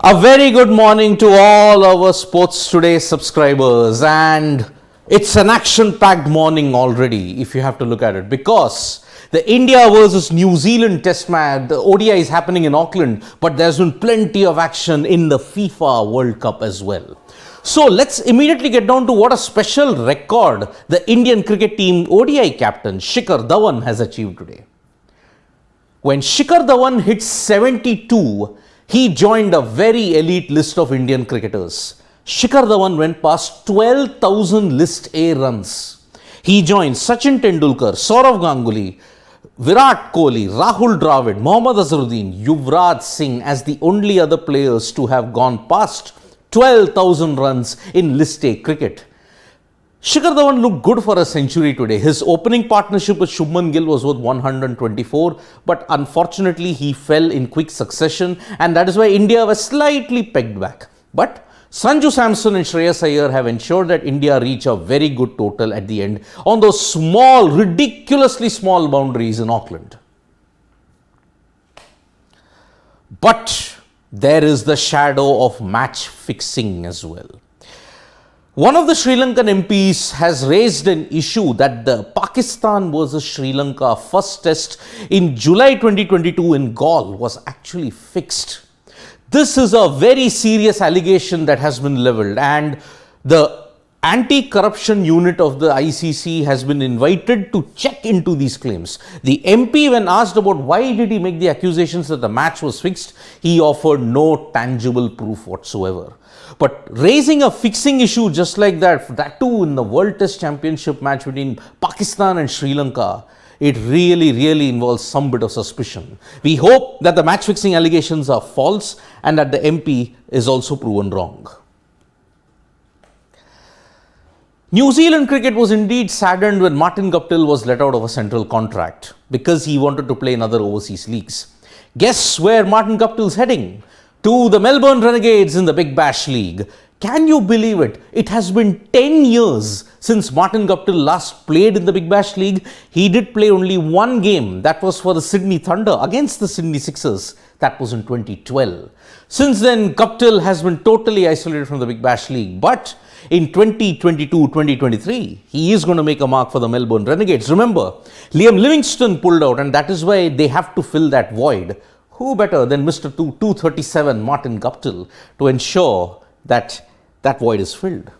A very good morning to all our Sports Today subscribers, and it's an action-packed morning already if you have to look at it, because the India versus New Zealand test match, the ODI is happening in Auckland, but there's been plenty of action in the FIFA World Cup as well. So let's immediately get down to what a special record the Indian cricket team ODI captain Shikhar Dhawan has achieved today. When Shikhar Dhawan hit 72, he joined a very elite list of Indian cricketers. Shikhar Dhawan went past 12,000 list A runs. He joined Sachin Tendulkar, Saurav Ganguly, Virat Kohli, Rahul Dravid, Mohammad Azharuddin, Yuvraj Singh as the only other players to have gone past 12,000 runs in list A cricket. Shikhar Dhawan looked good for a century today. His opening partnership with Shubman Gill was worth 124, but unfortunately he fell in quick succession, and that is why India was slightly pegged back. But Sanju Samson and Shreyas Iyer have ensured that India reach a very good total at the end on those small, ridiculously small boundaries in Auckland. But there is the shadow of match fixing as well. One of the Sri Lankan MPs has raised an issue that the Pakistan versus Sri Lanka first test in July 2022 in Galle was actually fixed. This is a very serious allegation that has been levelled, and the anti-corruption unit of the ICC has been invited to check into these claims. The MP, when asked about why did he make the accusations that the match was fixed, he offered no tangible proof whatsoever. But raising a fixing issue just like that too in the World Test Championship match between Pakistan and Sri Lanka, it really involves some bit of suspicion. We hope that the match fixing allegations are false and that the MP is also proven wrong. New Zealand cricket was indeed saddened when Martin Guptill was let out of a central contract because he wanted to play in other overseas leagues. Guess where Martin Guptill is heading? To the Melbourne Renegades in the Big Bash League. Can you believe it? It has been 10 years since Martin Guptill last played in the Big Bash League. He did play only one game, that was for the Sydney Thunder against the Sydney Sixers. That was in 2012. Since then, Guptill has been totally isolated from the Big Bash League. But in 2022-2023, he is going to make a mark for the Melbourne Renegades. Remember, Liam Livingstone pulled out, and that is why they have to fill that void. Who better than Mr. 237 Martin Guptill to ensure that that void is filled?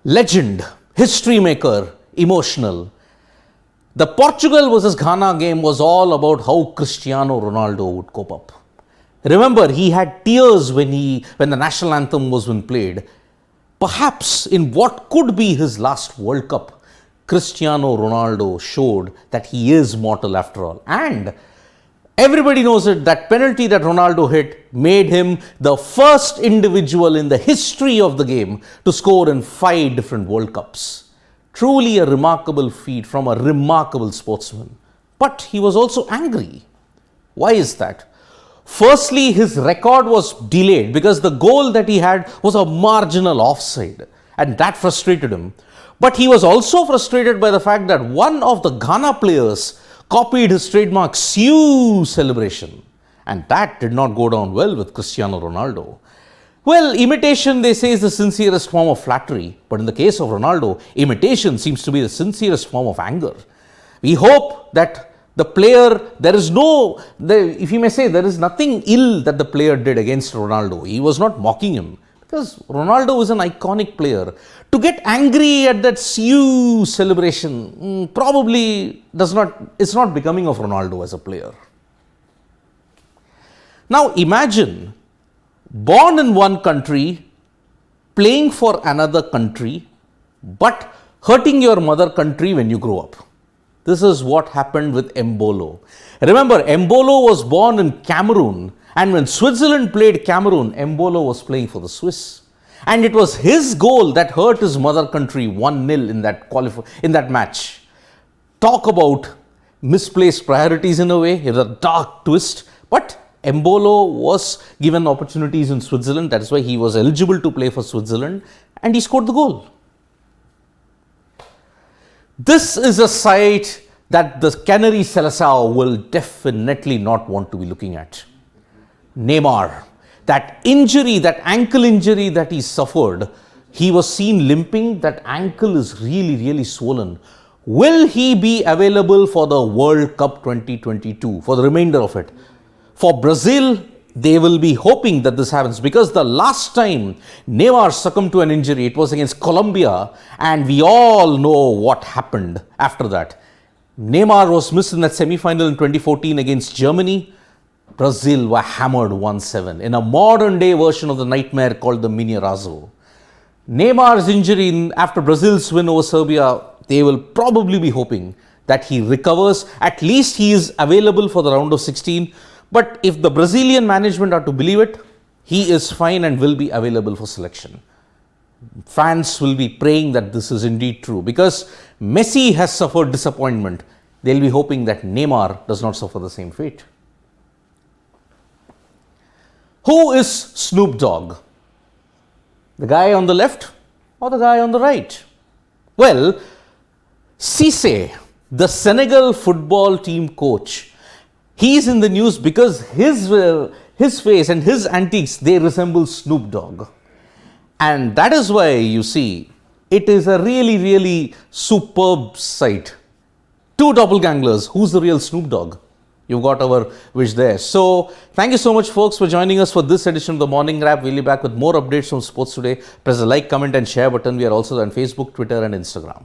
Legend, history maker, emotional. The Portugal versus Ghana game was all about how Cristiano Ronaldo would cope up. Remember, he had tears when the national anthem was being played. Perhaps in what could be his last World Cup, Cristiano Ronaldo showed that he is mortal after all. And everybody knows it, that penalty that Ronaldo hit made him the first individual in the history of the game to score in 5 different World Cups. Truly a remarkable feat from a remarkable sportsman. But he was also angry. Why is that? Firstly, his record was delayed because the goal that he had was a marginal offside, and that frustrated him. But he was also frustrated by the fact that one of the Ghana players copied his trademark Siu celebration, and that did not go down well with Cristiano Ronaldo. Well, imitation, they say, is the sincerest form of flattery, but in the case of Ronaldo, imitation seems to be the sincerest form of anger. We hope that the player, if you may say, there is nothing ill that the player did against Ronaldo. He was not mocking him, because Ronaldo is an iconic player. To get angry at that Siu celebration probably it's not becoming of Ronaldo as a player. Now imagine, born in one country, playing for another country, but hurting your mother country when you grow up. This is what happened with Mbolo. Remember, Mbolo was born in Cameroon, and when Switzerland played Cameroon, Mbolo was playing for the Swiss. And it was his goal that hurt his mother country 1-0 in that match. Talk about misplaced priorities in a way. It was a dark twist. But Mbolo was given opportunities in Switzerland. That is why he was eligible to play for Switzerland. And he scored the goal. This is a sight that the Canary Selassie will definitely not want to be looking at. Neymar, that injury, that ankle injury that he suffered, he was seen limping. That ankle is really, really swollen. Will he be available for the World Cup 2022, for the remainder of it? For Brazil, they will be hoping that this happens, because the last time Neymar succumbed to an injury, it was against Colombia, and we all know what happened after that. Neymar was missed in that semi-final in 2014 against Germany. Brazil were hammered 1-7 in a modern day version of the nightmare called the Minerazo. Neymar's injury after Brazil's win over Serbia, they will probably be hoping that he recovers. At least he is available for the round of 16. But if the Brazilian management are to believe it, he is fine and will be available for selection. Fans will be praying that this is indeed true, because Messi has suffered disappointment. They'll be hoping that Neymar does not suffer the same fate. Who is Snoop Dogg? The guy on the left or the guy on the right? Well, Cisse, the Senegal football team coach, he's in the news because his face and his antics, they resemble Snoop Dogg. And that is why you see, it is a really, really superb sight. Two doppelgangers. Who's the real Snoop Dogg? You've got our wish there. So, thank you so much, folks, for joining us for this edition of the Morning Wrap. We'll be back with more updates from sports today. Press the like, comment and share button. We are also on Facebook, Twitter and Instagram.